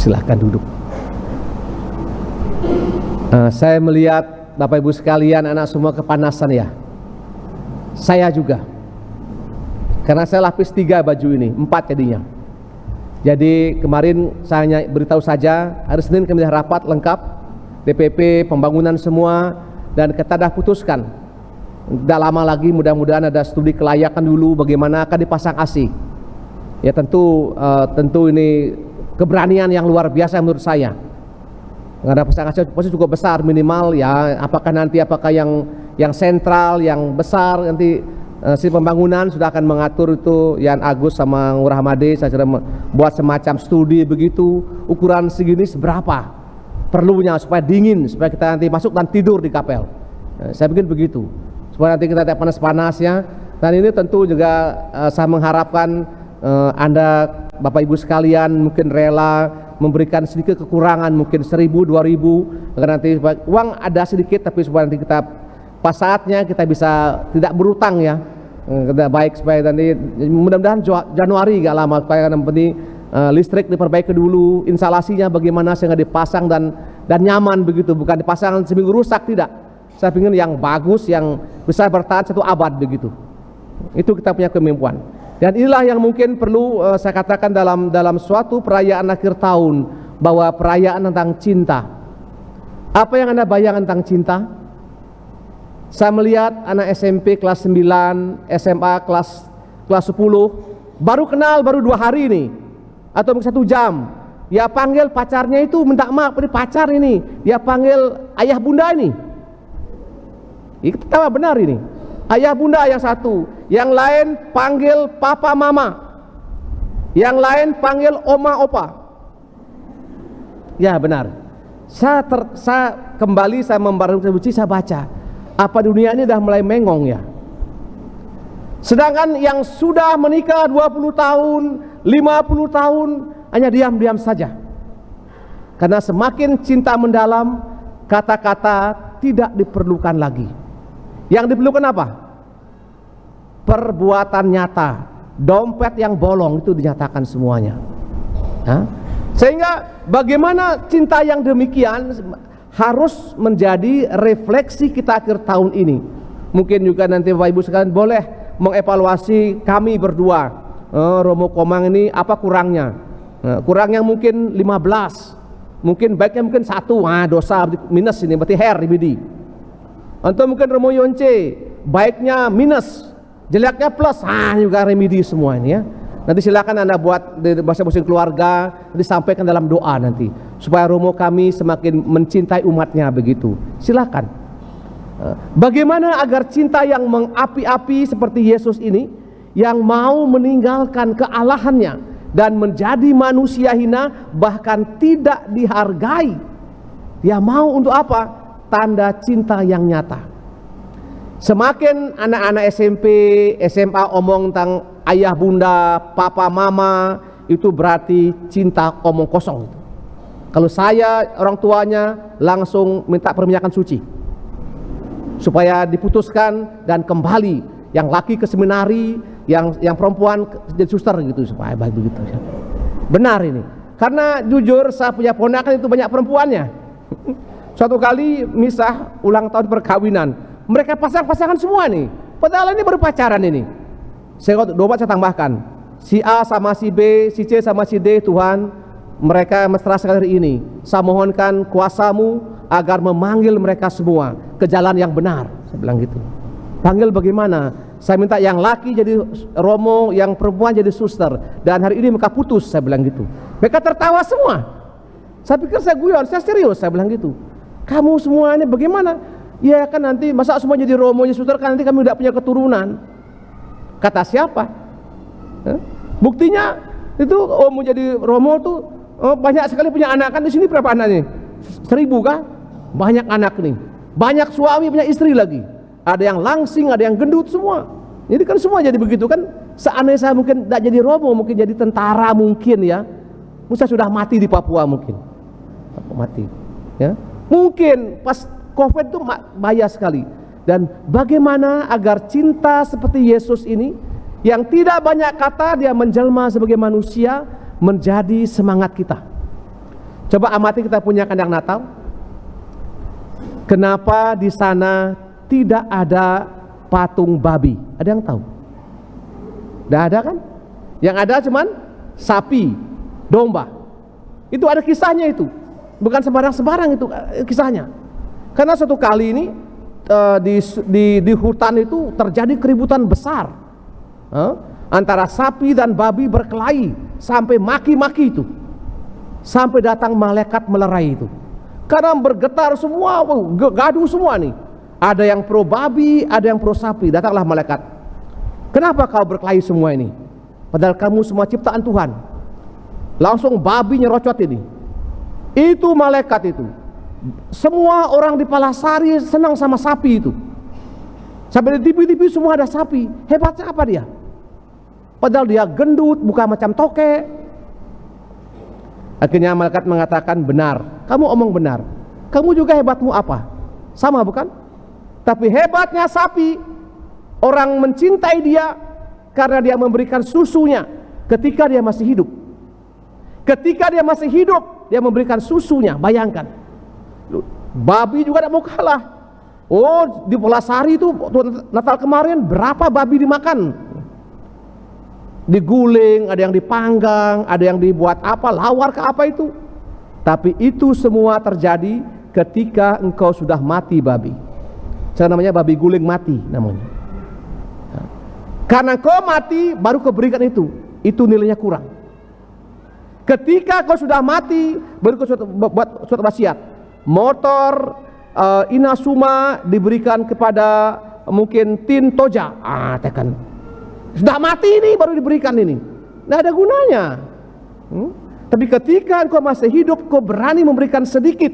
Silahkan duduk. Saya melihat Bapak Ibu sekalian, anak semua kepanasan ya. Saya juga. Karena saya lapis 3 baju ini, 4 jadinya. Jadi kemarin saya hanya beritahu saja, hari Senin kami rapat lengkap, DPP, pembangunan semua, dan kita dah putuskan. Tidak lama lagi mudah-mudahan ada studi kelayakan dulu bagaimana akan dipasang AC. Ya tentu ini keberanian yang luar biasa menurut saya. Ada pasang AC pasti cukup besar minimal ya. Apakah yang sentral, yang besar nanti si pembangunan sudah akan mengatur itu. Yan Agus sama Ngurah Made saya sudah buat semacam studi begitu, ukuran segini seberapa perlunya supaya dingin, supaya kita nanti masuk dan tidur di kapel. Saya bikin begitu supaya nanti kita tidak panas-panasnya. Dan ini tentu juga saya mengharapkan Anda Bapak Ibu sekalian mungkin rela memberikan sedikit kekurangan, mungkin 1.000, 2.000, agar nanti uang ada sedikit, tapi supaya nanti kita pas saatnya kita bisa tidak berutang ya. Kita baik supaya nanti mudah-mudahan Januari gak lama, supaya nanti listrik diperbaiki dulu, instalasinya bagaimana sehingga dipasang dan nyaman begitu, bukan dipasang seminggu rusak, tidak. Saya ingin yang bagus, yang bisa bertahan 1 abad begitu. Itu kita punya kemampuan. Dan inilah yang mungkin perlu saya katakan dalam suatu perayaan akhir tahun, bahwa perayaan tentang cinta. Apa yang Anda bayangkan tentang cinta? Saya melihat anak SMP kelas 9, SMA kelas 10, baru kenal baru 2 hari ini, atau 1 jam. Dia panggil pacarnya itu minta maaf, ini pacar ini. Dia panggil ayah bunda ini. Ini ketawa benar ini. Ayah bunda yang satu, yang lain panggil papa mama, yang lain panggil oma opa. Ya benar. Saya kembali saya membaca buku, saya baca. Apa dunia ini dah mulai mengong ya. Sedangkan yang sudah menikah 20 tahun, 50 tahun hanya diam-diam saja. Karena semakin cinta mendalam, kata-kata tidak diperlukan lagi. Yang diperlukan apa? Perbuatan nyata. Dompet yang bolong itu dinyatakan semuanya. Sehingga bagaimana cinta yang demikian harus menjadi refleksi kita akhir tahun ini. Mungkin juga nanti Bapak Ibu sekalian boleh mengevaluasi kami berdua. Romo Komang ini apa kurangnya? Kurangnya mungkin 15. Mungkin baiknya mungkin 1. Dosa minus ini berarti her ibidi. Atau mungkin Romo Yonce baiknya minus, jeleknya plus. Juga remedi semua ini ya. Nanti silakan Anda buat di masing-masing keluarga, disampaikan dalam doa nanti supaya Romo kami semakin mencintai umatnya begitu. Silakan. Bagaimana agar cinta yang mengapi-api seperti Yesus ini, yang mau meninggalkan kealahannya dan menjadi manusia hina, bahkan tidak dihargai. Dia mau untuk apa? Tanda cinta yang nyata. Semakin anak-anak SMP, SMA omong tentang ayah bunda, papa mama, itu berarti cinta omong kosong. Kalau saya orang tuanya langsung minta perminyakan suci supaya diputuskan dan kembali, yang laki ke seminari, yang perempuan jadi suster gitu, supaya baik begitu. Benar ini. Karena jujur saya punya ponakan itu banyak perempuannya. Suatu kali misah ulang tahun perkawinan, mereka pasang-pasangan semua nih. Padahal ini baru pacaran ini. Saya tambahkan, si A sama si B, si C sama si D, Tuhan, mereka mesra sekali hari ini. Saya mohonkan kuasamu agar memanggil mereka semua ke jalan yang benar. Saya bilang gitu. Panggil bagaimana? Saya minta yang laki jadi romo, yang perempuan jadi suster. Dan hari ini mereka putus, saya bilang gitu. Mereka tertawa semua. Saya pikir saya guyon, saya serius, saya bilang gitu. Kamu semua ini bagaimana? Ya kan nanti masa semua jadi romo, jadi suster, kan nanti kami udah punya keturunan. Kata siapa? Buktinya itu mau jadi romo tuh banyak sekali punya anak. Kan di sini berapa anaknya? 1000 kah? Banyak anak nih. Banyak suami punya istri lagi. Ada yang langsing, ada yang gendut semua. Jadi kan semua jadi begitu kan. Seandainya saya mungkin tidak jadi romo, mungkin jadi tentara mungkin ya. Musa sudah mati di Papua mungkin. Mati. Ya. Mungkin pas Covid itu bahaya sekali. Dan bagaimana agar cinta seperti Yesus ini, yang tidak banyak kata, dia menjelma sebagai manusia, menjadi semangat kita. Coba amati kita punya kandang Natal. Kenapa di sana tidak ada patung babi? Ada yang tahu? Tidak ada kan? Yang ada cuman sapi, domba. Itu ada kisahnya itu. Bukan sembarang-sembarang itu kisahnya. Karena suatu kali ini di hutan itu terjadi keributan besar antara sapi dan babi berkelahi sampai maki-maki itu, sampai datang malaikat melerai itu. Karena bergetar semua, gaduh semua nih. Ada yang pro babi, ada yang pro sapi. Datanglah malaikat. Kenapa kau berkelahi semua ini? Padahal kamu semua ciptaan Tuhan. Langsung babi nyerocot ini. Itu malaikat itu. Semua orang di Palasari senang sama sapi itu. Sampai di TV-TV semua ada sapi. Hebatnya apa dia? Padahal dia gendut, bukan macam tokek. Akhirnya malaikat mengatakan, benar, kamu omong benar. Kamu juga hebatmu apa? Sama bukan? Tapi hebatnya sapi, orang mencintai dia karena dia memberikan susunya ketika dia masih hidup. Ketika dia masih hidup, dia memberikan susunya. Bayangkan, babi juga tidak mau kalah. Oh, di Pulasari itu Natal kemarin berapa babi dimakan? Diguling, ada yang dipanggang, ada yang dibuat apa, lawar ke apa itu. Tapi itu semua terjadi ketika engkau sudah mati babi. Saya namanya babi guling mati namanya. Karena kau mati baru kau berikan itu nilainya kurang. Ketika kau sudah mati baru kau buat suatu wasiat. Motor Inasuma diberikan kepada mungkin Tin Toja. Tekan. Sudah mati ini baru diberikan ini. Nggak ada gunanya. Tapi ketika kau masih hidup, kau berani memberikan sedikit.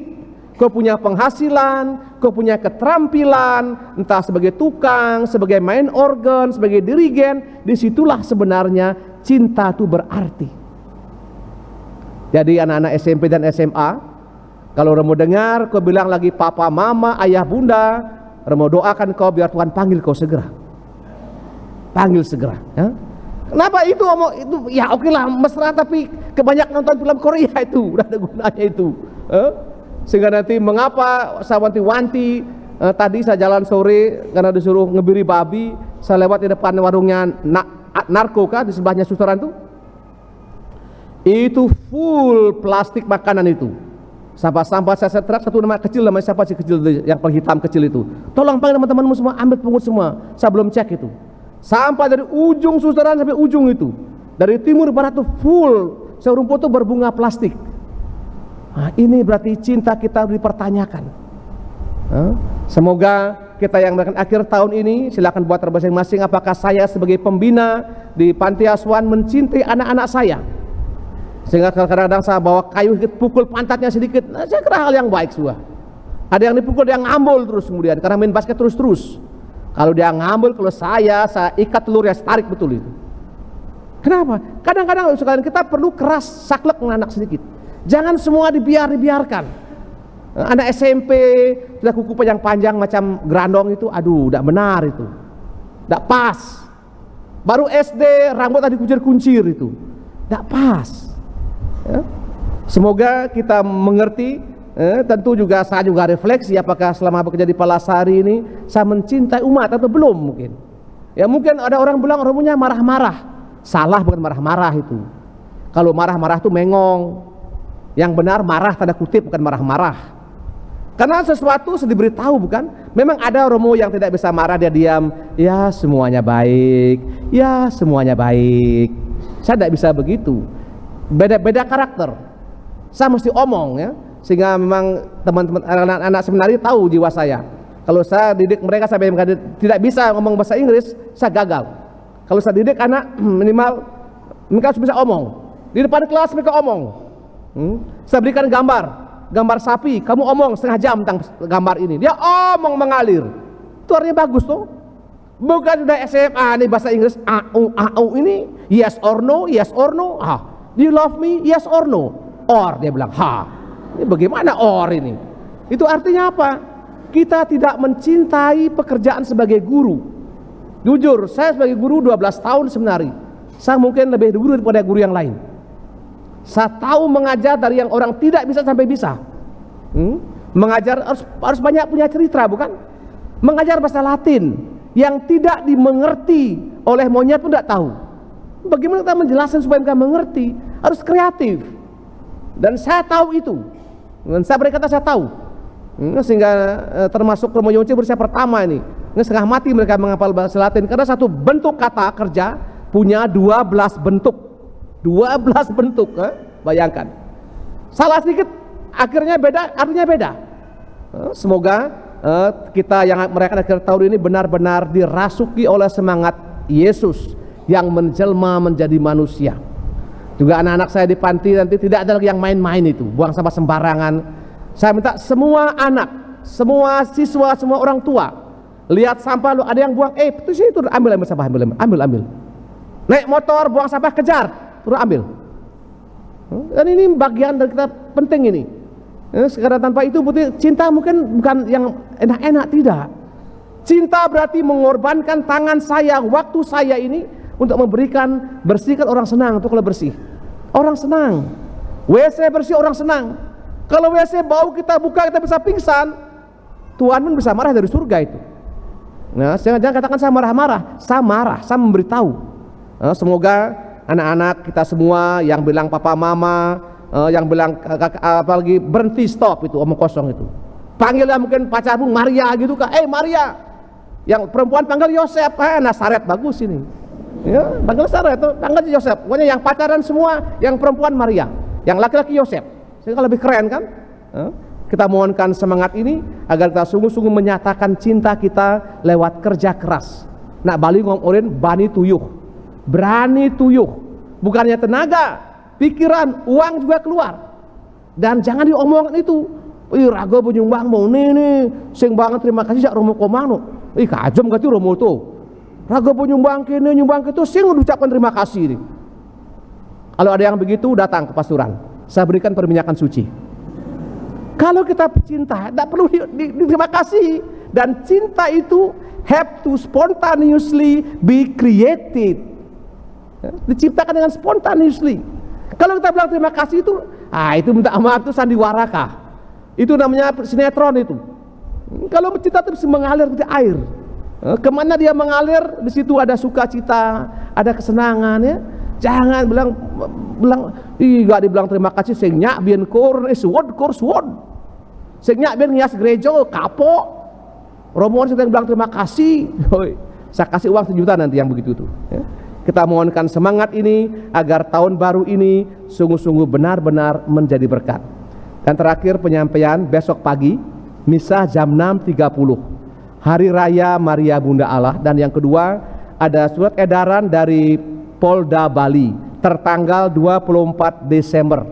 Kau punya penghasilan, kau punya keterampilan, entah sebagai tukang, sebagai main organ, sebagai dirigen. Disitulah sebenarnya cinta itu berarti. Jadi anak-anak SMP dan SMA, kalau Remo dengar kau bilang lagi papa, mama, ayah, bunda, Remo doakan kau biar Tuhan panggil kau segera. Panggil segera, ya. Kenapa itu ya oke lah mesra, tapi kebanyakan nonton film Korea itu udah ada gunanya itu. Sehingga nanti mengapa saya wanti-wanti, tadi saya jalan sore karena disuruh ngebiri babi, saya lewat di depan warungnya narkoka di sebelahnya susteran itu full plastik makanan itu. Sampah-sampah saya setrek satu nama kecil, namanya siapa sih kecil yang hitam kecil itu. Tolong panggil teman-temanmu semua, ambil pungut semua. Saya belum cek itu. Sampai dari ujung susteran sampai ujung itu, dari timur barat tuh full serumput tuh berbunga plastik. Nah, ini berarti cinta kita dipertanyakan. Semoga kita yang melakukan akhir tahun ini, silakan buat masing-masing, apakah saya sebagai pembina di panti asuhan mencintai anak-anak saya, sehingga kadang-kadang saya bawa kayu pukul pantatnya sedikit. Saya kira hal yang baik semua. Ada yang dipukul, dia ngambul terus kemudian karena main basket terus. Kalau dia ngambil, kalau saya ikat telur ya, tarik betul itu. Kenapa? Kadang-kadang sekalian kita perlu keras saklek dengan anak sedikit. Jangan semua dibiarkan. Anak SMP sudah kuku panjang-panjang macam gerandong itu, aduh, tidak benar itu, tidak pas. Baru SD rambut tadi kuncir-kuncir itu, tidak pas. Ya. Semoga kita mengerti. Tentu juga saya juga refleksi apakah selama bekerja di Palasari ini saya mencintai umat atau belum mungkin. Ya mungkin ada orang bilang orangnya marah-marah. Salah, bukan marah-marah itu. Kalau marah-marah itu mengong. Yang benar marah tanda kutip, bukan marah-marah. Karena sesuatu sudah diberitahu, bukan? Memang ada Romo yang tidak bisa marah, dia diam. Ya semuanya baik. Ya semuanya baik. Saya tidak bisa begitu. Beda-beda karakter. Saya mesti omong ya. Sehingga memang teman-teman anak-anak seminari tahu jiwa saya. Kalau saya didik mereka sampai tidak bisa ngomong bahasa Inggris, saya gagal. Kalau saya didik anak minimal mereka harus bisa omong. Di depan kelas mereka omong. Saya berikan gambar sapi, kamu omong setengah jam tentang gambar ini. Dia omong mengalir. Itu artinya bagus tuh. Bukan sudah SMA nih bahasa Inggris au ini yes or no, yes or no. Do you love me? Yes or no? Or dia bilang Ini bagaimana or ini? Itu artinya apa? Kita tidak mencintai pekerjaan sebagai guru. Jujur, saya sebagai guru 12 tahun seminari, saya mungkin lebih guru daripada guru yang lain. Saya tahu mengajar dari yang orang tidak bisa sampai bisa. Mengajar harus banyak punya cerita, bukan? Mengajar bahasa Latin yang tidak dimengerti oleh monyet pun tidak tahu. Bagaimana kita menjelaskan supaya mereka mengerti? Harus kreatif. Dan saya tahu itu. Dan saya berkata saya tahu. Sehingga termasuk Romo Yonce berusia pertama ini, setengah mati mereka menghafal bahasa Latin karena satu bentuk kata kerja punya 12 bentuk. 12 bentuk, bayangkan. Salah sedikit akhirnya beda, artinya beda. Semoga kita yang merayakan akhir tahun ini benar-benar dirasuki oleh semangat Yesus yang menjelma menjadi manusia. Juga anak-anak saya di panti nanti tidak ada lagi yang main-main itu, buang sampah sembarangan. Saya minta semua anak, semua siswa, semua orang tua lihat sampah lu ada yang buang, itu sih itu ambil sampah, ambil. Naik motor buang sampah kejar, terus ambil. Dan ini bagian dari kita penting ini. Sekarang tanpa itu berarti cinta mungkin bukan yang enak-enak, tidak. Cinta berarti mengorbankan tangan saya, waktu saya ini untuk memberikan, bersihkan orang senang. Itu kalau bersih, orang senang. WC bersih orang senang. Kalau WC bau kita buka kita bisa pingsan, Tuhan pun bisa marah dari surga itu. Nah, jangan katakan saya marah-marah, saya marah, saya memberitahu. Semoga anak-anak kita semua yang bilang papa mama, yang bilang apalagi berhenti stop itu omong kosong itu. Panggilnya mungkin pacarmu Maria gitu kan, Maria. Yang perempuan panggil Yosef, Nasaret bagus ini. Ya, panggil Nasaret itu, panggil Yosef. Pokoknya yang pacaran semua, yang perempuan Maria, yang laki-laki Yosef. Sehingga lebih keren kan? Kita mohonkan semangat ini agar kita sungguh-sungguh menyatakan cinta kita lewat kerja keras. Nak Bali ngomongin bani tuyuh, berani tuyuh, bukannya tenaga, pikiran, uang juga keluar. Dan jangan diomongin itu. Raga penyumbang mau nih, sing banget terima kasih jak Romo komano. Kajem gati Romo tuh. Raga penyumbang kene nyumbang itu sing ucapkan terima kasih nih. Kalau ada yang begitu datang ke pastoran. Saya berikan perminyakan suci. Kalau kita cinta, tidak perlu terima kasih. Dan cinta itu have to spontaneously be created. Diciptakan dengan spontaneously. Kalau kita bilang terima kasih itu minta maaf itu sandiwara kah? Itu namanya sinetron itu. Kalau cinta itu mengalir seperti air. Kemana dia mengalir, di situ ada sukacita, ada kesenangan ya. Jangan bilang gak dibilang terima kasih sing nyak biyen kur suwod. Sing nyak biyen ngias gereja kapok. Romo sedang bilang terima kasih. Saya kasih uang 1 juta nanti yang begitu tuh. Ya. Kita mohonkan semangat ini agar tahun baru ini sungguh-sungguh benar-benar menjadi berkat. Dan terakhir penyampaian besok pagi misa jam 6.30. Hari Raya Maria Bunda Allah. Dan yang kedua ada surat edaran dari Polda Bali tertanggal 24 Desember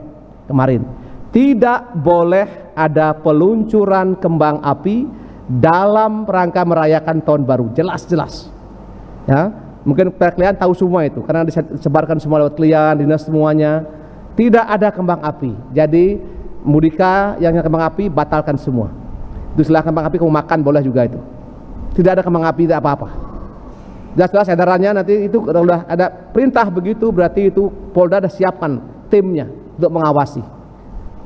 kemarin. Tidak boleh ada peluncuran kembang api dalam rangka merayakan tahun baru. Jelas-jelas. Ya, mungkin kalian tahu semua itu karena disebarkan semua lewat klien, dinas semuanya. Tidak ada kembang api. Jadi mudika yang kembang api batalkan semua. Itu setelah kembang api kamu makan boleh juga itu. Tidak ada kembang api, tidak apa-apa. Jelas-jelas edarannya nanti itu udah ada perintah begitu berarti itu Polda sudah siapkan timnya untuk mengawasi.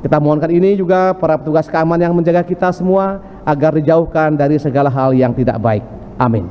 Kita mohonkan ini juga para petugas keamanan yang menjaga kita semua agar dijauhkan dari segala hal yang tidak baik. Amin.